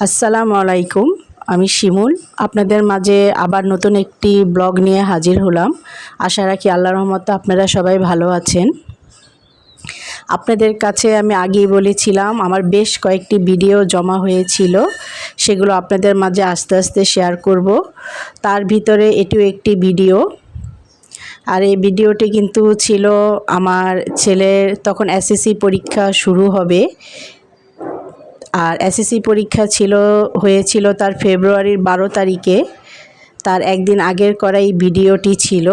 আসসালামু আলাইকুম। আমি শিমুল আপনাদের মাঝে আবার নতুন একটি ব্লগ নিয়ে হাজির হলাম। আশা রাখি আল্লাহর রহমতে আপনারা সবাই ভালো আছেন। আপনাদের কাছে আমি আগেই বলেছিলাম আমার বেশ কয়েকটি ভিডিও জমা হয়েছিল, সেগুলো আপনাদের মাঝে আস্তে আস্তে শেয়ার করব। তার ভিতরে এটিও একটি ভিডিও। আর এই ভিডিওটি কিন্তু ছিল আমার ছেলের তখন এসএসসি পরীক্ষা শুরু হবে, আর এসএসসি পরীক্ষা হয়েছিল তার ফেব্রুয়ারির 12 তারিখে। তার একদিন আগের করা এই ভিডিওটি ছিল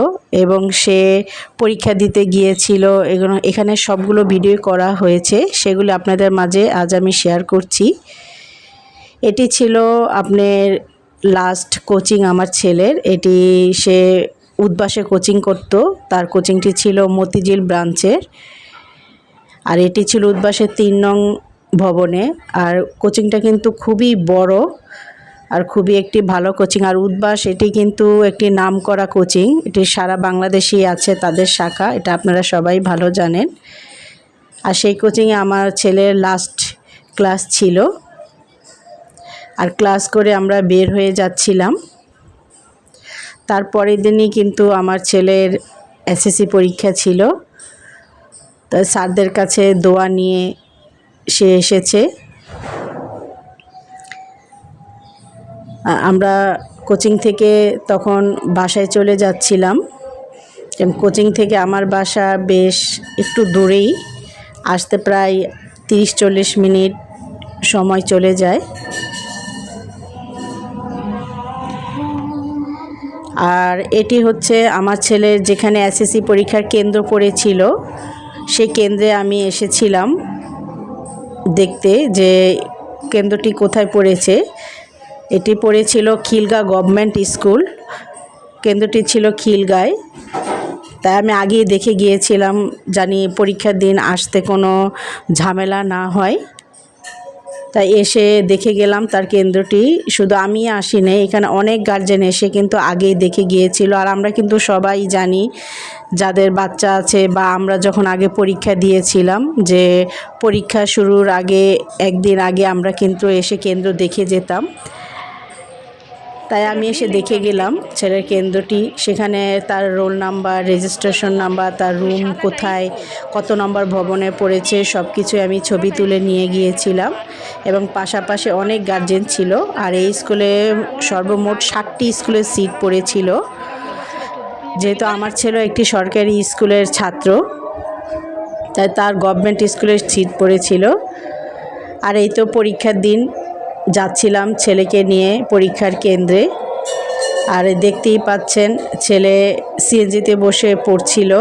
এবং সে পরীক্ষা দিতে গিয়েছিল। এখানে সবগুলো ভিডিও করা হয়েছে, সেগুলো আপনাদের মাঝে আজ আমি শেয়ার করছি। এটি ছিল আপনার লাস্ট কোচিং আমার ছেলের। এটি সে উদ্বাসে কোচিং করত, তার কোচিংটি ছিল মতিঝিল ব্রাঞ্চের, আর এটি ছিল উদ্বাসের 3 নং ভবনে। আর কোচিংটা কিন্তু খুবই বড় আর খুবই একটি ভালো কোচিং। আর উদ্বাস এটি কিন্তু একটি নামকরা কোচিং, এটি সারা বাংলাদেশেই আছে তাদের শাখা, এটা আপনারা সবাই ভালো জানেন। আর সেই কোচিংয়ে আমার ছেলের লাস্ট ক্লাস ছিল, আর ক্লাস করে আমরা বের হয়ে যাচ্ছিলাম। তারপরের দিনই কিন্তু আমার ছেলের এসএসসি পরীক্ষা ছিল। তাই স্যারদের কাছে দোয়া নিয়ে সে এসেছে। আমরা কোচিং থেকে তখন বাসায় চলে যাচ্ছিলাম। কোচিং থেকে আমার বাসা বেশ একটু দূরেই, আসতে প্রায় 30-40 মিনিট সময় চলে যায়। আর এটি হচ্ছে আমার ছেলের যেখানে এসএসসি পরীক্ষার কেন্দ্র পড়েছিল, সেই কেন্দ্রে আমি এসেছিলাম দেখতে যে কেন্দ্রটি কোথায় পড়েছে। এটি পড়েছিল খিলগা গভর্নমেন্ট স্কুল, কেন্দ্রটি ছিল খিলগায়। তাই আমি আগেই দেখে গিয়েছিলাম, জানি পরীক্ষার দিন আসতে কোনো ঝামেলা না হয়। তাই এসে দেখে গেলাম তার কেন্দ্রটি। শুধু আমি আসিনি, এখানে অনেক গার্জেন এসে কিন্তু আগেই দেখে গিয়েছিল। আর আমরা কিন্তু সবাই জানি যাদের বাচ্চা আছে, বা আমরা যখন আগে পরীক্ষা দিয়েছিলাম, যে পরীক্ষা শুরুর আগে একদিন আগে আমরা কিন্তু এসে কেন্দ্র দেখে যেতাম। তাই আমি এসে দেখে গেলাম ছেলের কেন্দ্রটি। সেখানে তার রোল নাম্বার, রেজিস্ট্রেশন নাম্বার, তার রুম কোথায়, কত নম্বর ভবনে পড়েছে, সব কিছু আমি ছবি তুলে নিয়ে গিয়েছিলাম। এবং পাশাপাশি অনেক গার্জেন ছিল। আর এই স্কুলে সর্বমোট 60টি স্কুলের সিট পড়েছিল। যেহেতু আমার ছেলে একটি সরকারি স্কুলের ছাত্র, তাই তার গভর্নমেন্ট স্কুলের সিট পড়েছিল। আর এই তো পরীক্ষার দিন যাচ্ছিলাম ছেলেকে নিয়ে পরীক্ষার কেন্দ্রে। আর দেখতেই পাচ্ছেন ছেলে সিএনজিতে বসে পড়ছিল।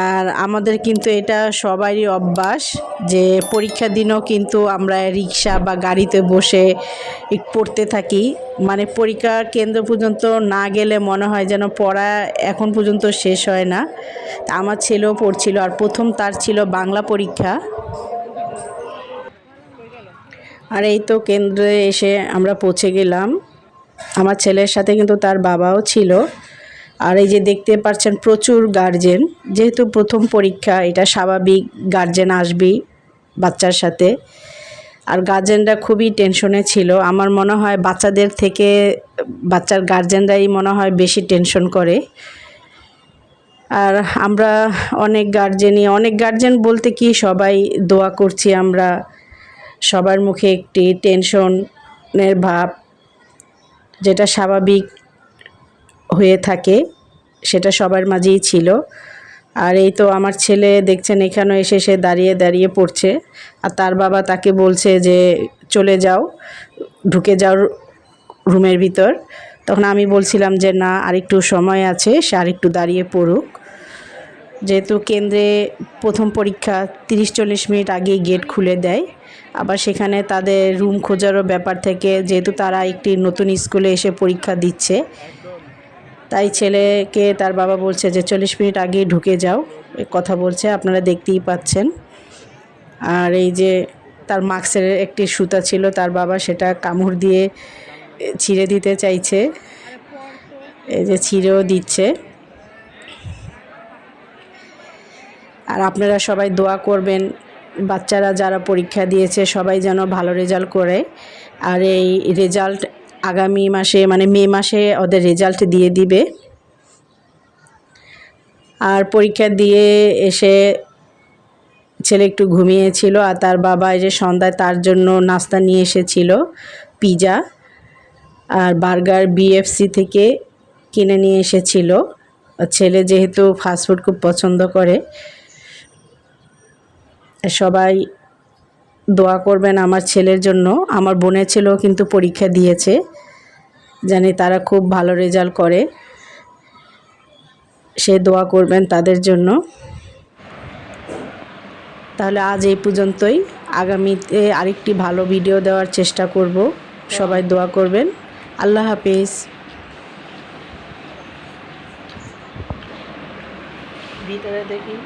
আর আমাদের কিন্তু এটা সবারই অভ্যাস যে পরীক্ষার দিনও কিন্তু আমরা রিক্সা বা গাড়িতে বসে পড়তে থাকি। মানে পরীক্ষার কেন্দ্র পর্যন্ত না গেলে মনে হয় যেন পড়া এখন পর্যন্ত শেষ হয় না। তা আমার ছেলেও পড়ছিল, আর প্রথম তার ছিল বাংলা পরীক্ষা। আর এই তো কেন্দ্রে এসে আমরা পৌঁছে গেলাম। আমার ছেলের সাথে কিন্তু তার বাবাও ছিল। আর এই যে দেখতে পাচ্ছেন প্রচুর গার্জেন, যেহেতু প্রথম পরীক্ষা, এটা স্বাভাবিক, গার্জেন আসবেই বাচ্চার সাথে। আর গার্জেনরা খুবই টেনশনে ছিল। আমার মনে হয় বাচ্চাদের থেকে বাচ্চার গার্জেনরাই মনে হয় বেশি টেনশন করে। আর আমরা অনেক গার্জেন বলতে কি সবাই দোয়া করছি আমরা, সবার মুখে একটি টেনশনের ভাব, যেটা স্বাভাবিক হয়ে থাকে, সেটা সবার মাঝেই ছিল। আর এই তো আমার ছেলে দেখছেন এখানে এসে সে দাঁড়িয়ে দাঁড়িয়ে পড়ছে। আর তার বাবা তাকে বলছে যে চলে যাও, ঢুকে যাও রুমের ভিতর। তখন আমি বলছিলাম যে না, আরেকটু সময় আছে, সে আরেকটু দাঁড়িয়ে পড়ুক। যেহেতু কেন্দ্রে প্রথম পরীক্ষা 30-40 মিনিট আগেই গেট খুলে দেয়। আবার সেখানে তাদের রুম খোঁজারও ব্যাপার থেকে, যেহেতু তারা একটি নতুন স্কুলে এসে পরীক্ষা দিচ্ছে। তাই ছেলেকে তার বাবা বলছে যে 40 মিনিট আগেই ঢুকে যাও, কথা বলছে, আপনারা দেখতেই পাচ্ছেন। আর এই যে তার মাস্কের একটি সুতা ছিল, তার বাবা সেটা কামড় দিয়ে ছিঁড়ে দিতে চাইছে, এই যে ছিঁড়েও দিচ্ছে। আর আপনারা সবাই দোয়া করবেন বাচ্চারা যারা পরীক্ষা দিয়েছে সবাই যেন ভালো রেজাল্ট করে। আর এই রেজাল্ট আগামী মাসে মানে মে মাসে ওদের রেজাল্ট দিয়ে দিবে। আর পরীক্ষা দিয়ে এসে ছেলে একটু ঘুমিয়েছিল, আর তার বাবা এই যে সন্ধ্যায় তার জন্য নাস্তা নিয়ে এসেছিল, পিৎজা আর বার্গার বিএফসি থেকে কিনে নিয়ে এসেছিল। ছেলে যেহেতু ফাস্টফুড খুব পছন্দ করে। সবাই দোয়া করবেন আমার ছেলের জন্য। আমার বোনের ছেলেও কিন্তু পরীক্ষা দিয়েছে, জানি তারা খুব ভালো রেজাল্ট করে, সে দোয়া করবেন তাদের জন্য। তাহলে আজ এই পর্যন্তই, আগামীতে আরেকটি ভালো ভিডিও দেওয়ার চেষ্টা করব। সবাই দোয়া করবেন। আল্লাহ হাফেজ। ভিতরে দেখি।